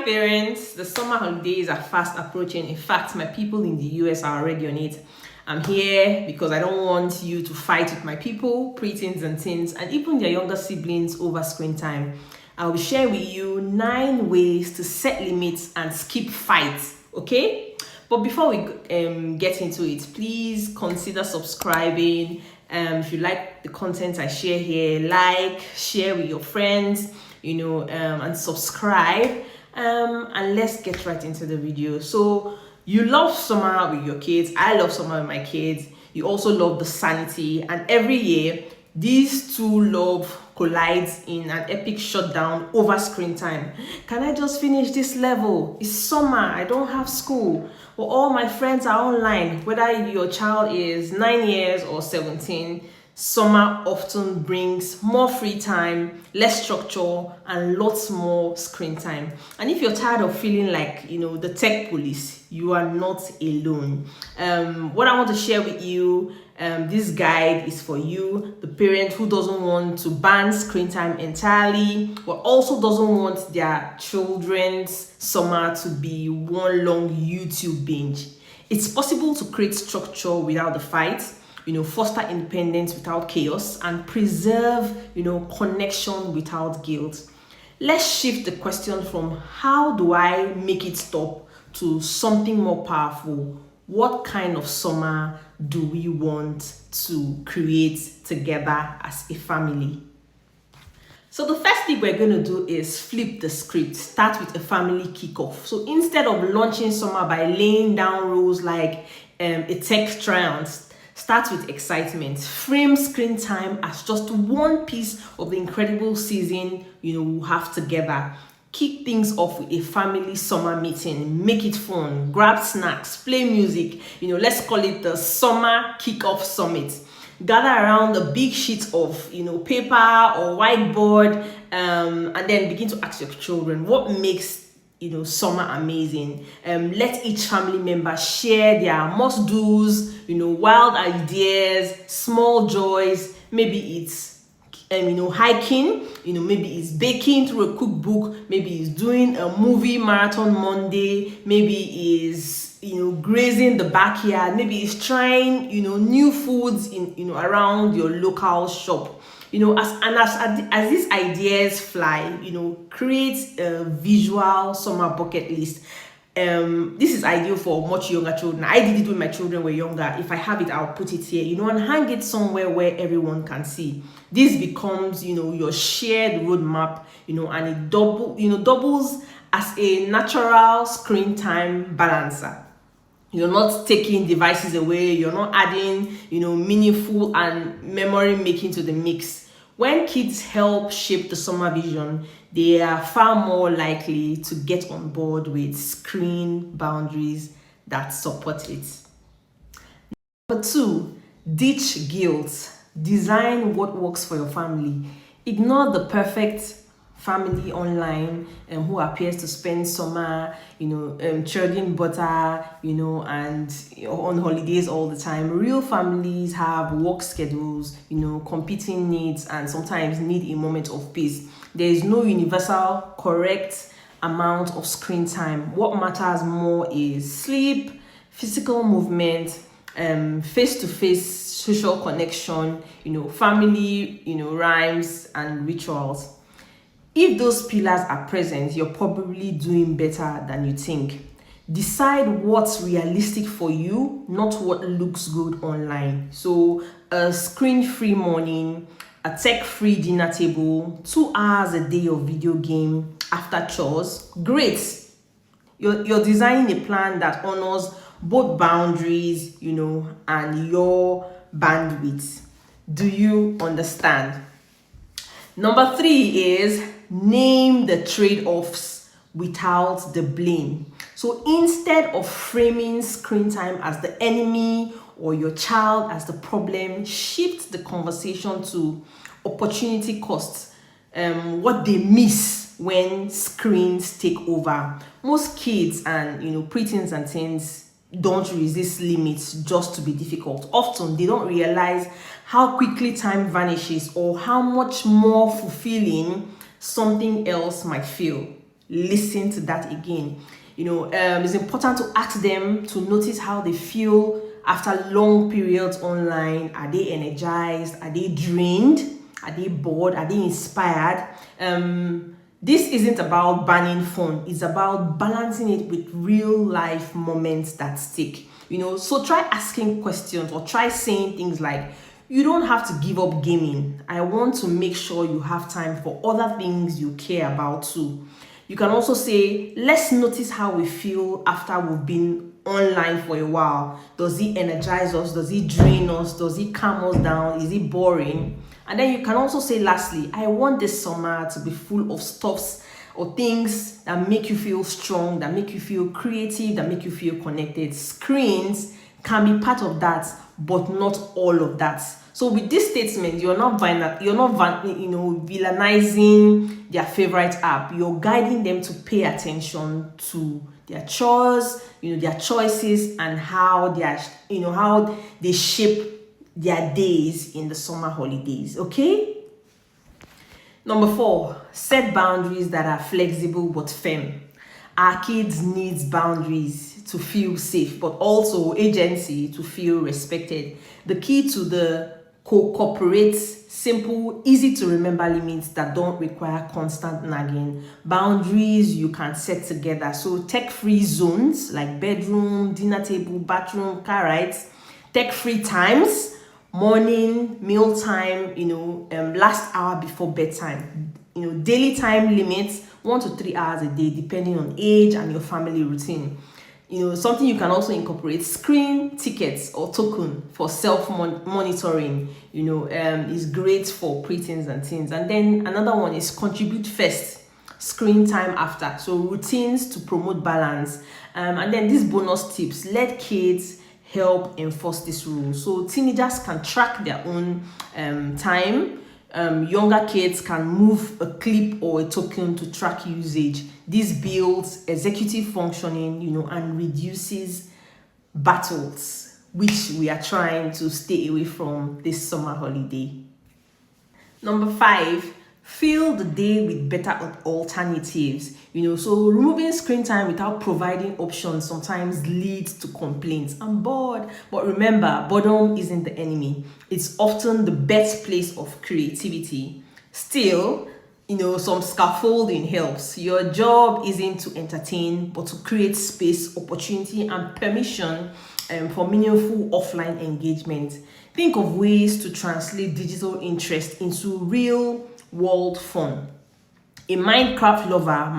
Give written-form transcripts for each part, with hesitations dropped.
parents, the summer holidays are fast approaching. In fact, my people in the US are already on it. I'm here because I don't want you to fight with my people, preteens and teens, and even their younger siblings over screen time. I'll be sharing with you 9 ways to set limits and skip fights, okay? But before we get into it, please consider subscribing. If you like the content I share here, like, share with your friends, and subscribe. And let's get right into the video. So you love summer with your kids. I love summer with my kids. You also love the sanity, and every year these two love collides in an epic shutdown over screen time. Can I just finish this level? It's summer, I don't have school. Well, all my friends are online. Whether your child is 9 years or 17, summer often brings more free time, less structure, and lots more screen time. And if you're tired of feeling like, the tech police, you are not alone. What I want to share with you, this guide is for you, the parent who doesn't want to ban screen time entirely, but also doesn't want their children's summer to be one long YouTube binge. It's possible to create structure without the fight, foster independence without chaos, and preserve, connection without guilt. Let's shift the question from how do I make it stop to something more powerful. What kind of summer do we want to create together as a family? So the first thing we're going to do is flip the script, start with a family kickoff. So instead of launching summer by laying down rules like a tech triumph, start with excitement. Frame screen time as just one piece of the incredible season we'll have together. Kick things off with a family summer meeting. Make it fun. Grab snacks, play music. Let's call it the summer kickoff summit. Gather around a big sheet of paper or whiteboard, and then begin to ask your children what makes summer amazing. Let each family member share their must-dos, wild ideas, small joys. Maybe it's hiking, maybe it's baking through a cookbook, maybe it's doing a movie marathon Monday, maybe it's grazing the backyard, maybe it's trying new foods in around your local shop. As these ideas fly, create a visual summer bucket list. This is ideal for much younger children. I did it when my children were younger. If I have it, I'll put it here, and hang it somewhere where everyone can see. This becomes, your shared roadmap, and it doubles as a natural screen time balancer. You're not taking devices away. You're not adding, meaningful and memory making to the mix. When kids help shape the summer vision, they are far more likely to get on board with screen boundaries that support it. Number 2, ditch guilt. Design what works for your family. Ignore the perfect family online who appears to spend summer, churning butter, and on holidays all the time. Real families have work schedules, competing needs, and sometimes need a moment of peace. There is no universal correct amount of screen time. What matters more is sleep, physical movement, face-to-face social connection, family, rhymes and rituals. If those pillars are present, you're probably doing better than you think. Decide what's realistic for you, not what looks good online. So a screen-free morning, a tech-free dinner table, 2 hours a day of video game after chores. Great. You're designing a plan that honors both boundaries, and your bandwidth. Do you understand? Number 3 is name the trade-offs without the blame. So instead of framing screen time as the enemy or your child as the problem, shift the conversation to opportunity costs, what they miss when screens take over. Most kids and preteens and teens don't resist limits just to be difficult. Often they don't realize how quickly time vanishes or how much more fulfilling something else might feel. listen to that again. It's important to ask them to notice how they feel after long periods online. Are they energized? Are they drained? Are they bored? Are they inspired? This isn't about banning fun. It's about balancing it with real life moments that stick. So try asking questions or try saying things like, you don't have to give up gaming. I want to make sure you have time for other things you care about too. You can also say, let's notice how we feel after we've been online for a while. Does it energize us? Does it drain us? Does it calm us down? Is it boring? And then you can also say, lastly, I want this summer to be full of stuffs or things that make you feel strong, that make you feel creative, that make you feel connected. Screens can be part of that, but not all of that. So with this statement, you're not villainizing their favorite app. You're guiding them to pay attention to their chores, their choices, and how they shape their days in the summer holidays. Okay. Number 4, set boundaries that are flexible but firm. Our kids need boundaries to feel safe, but also agency to feel respected. The key to the cooperate, simple, easy to remember limits that don't require constant nagging. Boundaries you can set together. So tech-free zones like bedroom, dinner table, bathroom, car rides. Tech-free times, morning, meal time, last hour before bedtime. Daily time limits, 1 to 3 hours a day, depending on age and your family routine. Something you can also incorporate, screen tickets or token for self-monitoring, is great for preteens and teens. And then another one is contribute first, screen time after. So routines to promote balance. And then these bonus tips, let kids help enforce this rule. So teenagers can track their own time. Younger kids can move a clip or a token to track usage. This builds executive functioning, and reduces battles, which we are trying to stay away from this summer holiday. Number 5, fill the day with better alternatives. So removing screen time without providing options sometimes leads to complaints. I'm bored. But remember, boredom isn't the enemy. It's often the best place of creativity. Still, some scaffolding helps. Your job isn't to entertain, but to create space, opportunity, and permission for meaningful offline engagement. Think of ways to translate digital interest into real world fun. A Minecraft lover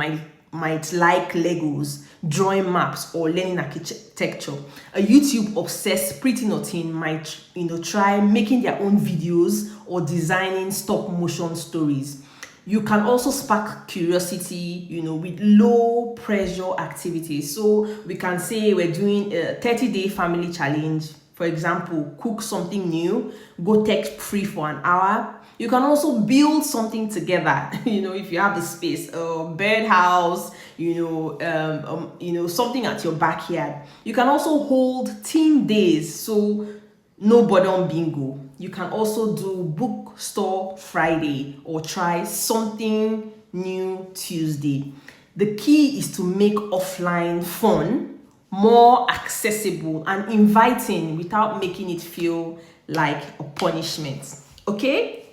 might like Legos, drawing maps, or learning architecture. A YouTube obsessed preteen teen might try making their own videos or designing stop motion stories. You can also spark curiosity, with low pressure activities. So we can say we're doing a 30-day family challenge. For example, cook something new, go tech free for an hour. You can also build something together, if you have the space, a birdhouse, something at your backyard. You can also hold team days, so no boredom bingo. You can also do bookstore Friday or try something new Tuesday. The key is to make offline fun more accessible and inviting without making it feel like a punishment. Okay?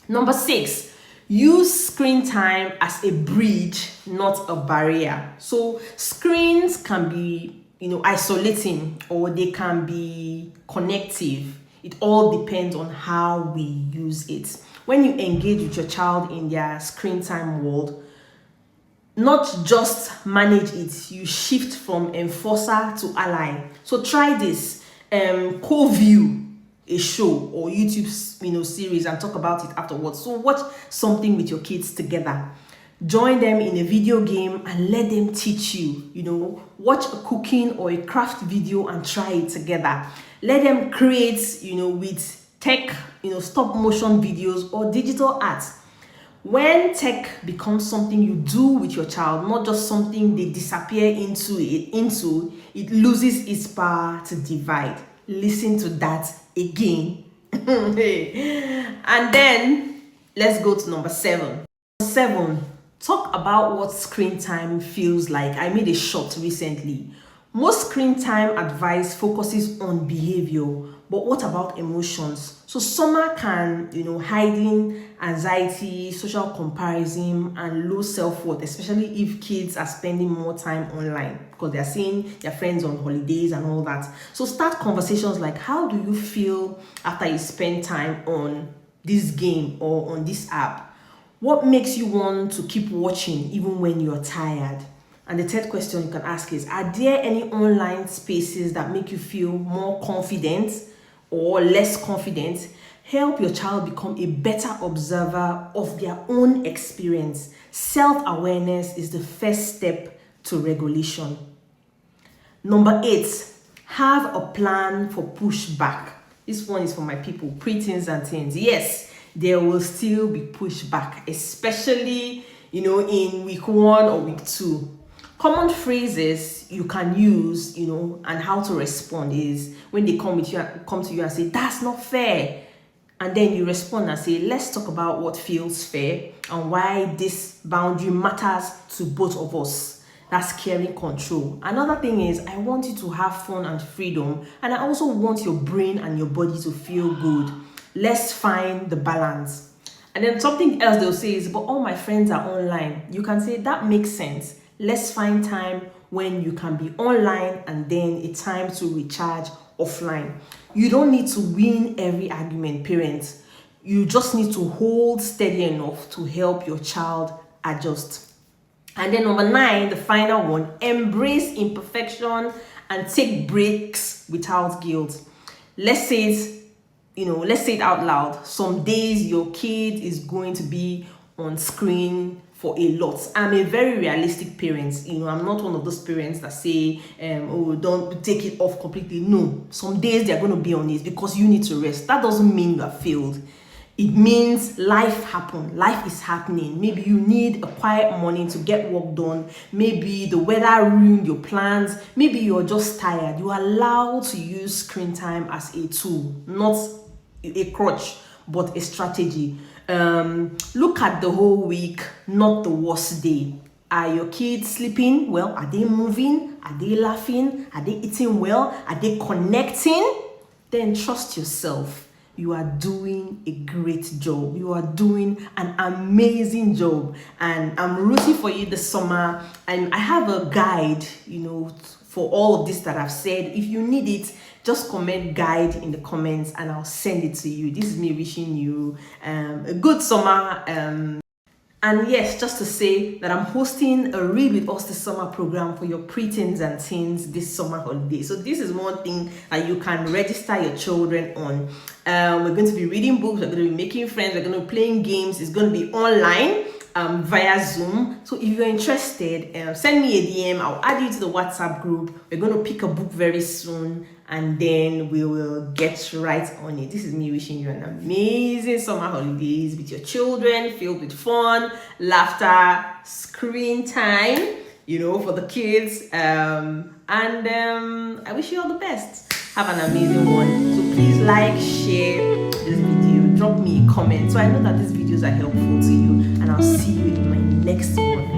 Number 6, use screen time as a bridge, not a barrier. So screens can be, isolating, or they can be connective. It all depends on how we use it. When you engage with your child in their screen time world, not just manage it, you shift from enforcer to ally. So try this. Co-view a show or YouTube series and talk about it afterwards. So watch something with your kids together. Join them in a video game and let them teach you. Watch a cooking or a craft video and try it together. Let them create, with tech, stop motion videos or digital art. When tech becomes something you do with your child, not just something they disappear into, it loses its power to divide. Listen to that again. And then let's go to number 7. 7, Talk about what screen time feels like. I made a short recently. Most screen time advice focuses on behavior, but what about emotions? So summer can, hiding anxiety, social comparison, and low self-worth, especially if kids are spending more time online because they're seeing their friends on holidays and all that. So start conversations like, how do you feel after you spend time on this game or on this app? What makes you want to keep watching even when you're tired? And the third question you can ask is, are there any online spaces that make you feel more confident or less confident? Help your child become a better observer of their own experience. Self-awareness is the first step to regulation. Number 8, have a plan for pushback. This one is for my people, preteens and teens. Yes, there will still be pushback, especially, in week 1 or week 2. Common phrases you can use, and how to respond is when they come to you and say, that's not fair. And then you respond and say, let's talk about what feels fair and why this boundary matters to both of us. That's caring control. Another thing is, I want you to have fun and freedom, and I also want your brain and your body to feel good. Let's find the balance. And then something else they'll say is, but all my friends are online. You can say, that makes sense. Let's find time when you can be online and then a time to recharge offline. You don't need to win every argument, parents. You just need to hold steady enough to help your child adjust. And then number 9, the final one, embrace imperfection and take breaks without guilt. Let's say it out loud. Some days your kid is going to be on screen for a lot. I'm a very realistic parent. I'm not one of those parents that say, don't take it off completely. No, some days they're going to be on it because you need to rest. That doesn't mean you have failed. It means life happened. Life is happening. Maybe you need a quiet morning to get work done. Maybe the weather ruined your plans. Maybe you're just tired. You are allowed to use screen time as a tool, not a crutch, but a strategy. Look at the whole week, not the worst day. Are your kids sleeping well? Are they moving? Are they laughing? Are they eating well? Are they connecting? Then trust yourself. You are doing a great job. You are doing an amazing job. And I'm rooting for you this summer. And I have a guide, for all of this that I've said. If you need it, just comment guide in the comments and I'll send it to you. This is me wishing you a good summer. And yes, just to say that I'm hosting a Read With Us this summer program for your preteens and teens this summer holiday. So this is one thing that you can register your children on. We're going to be reading books, we're going to be making friends, we're going to be playing games. It's going to be online via Zoom. So if you're interested, send me a DM. I'll add you to the WhatsApp group. We're going to pick a book very soon and then we will get right on it. This is me wishing you an amazing summer holidays with your children, filled with fun, laughter, screen time, for the kids. And I wish you all the best. Have an amazing one. So please like, share this video, drop me a comment so I know that these videos are helpful to you, and I'll see you in my next one.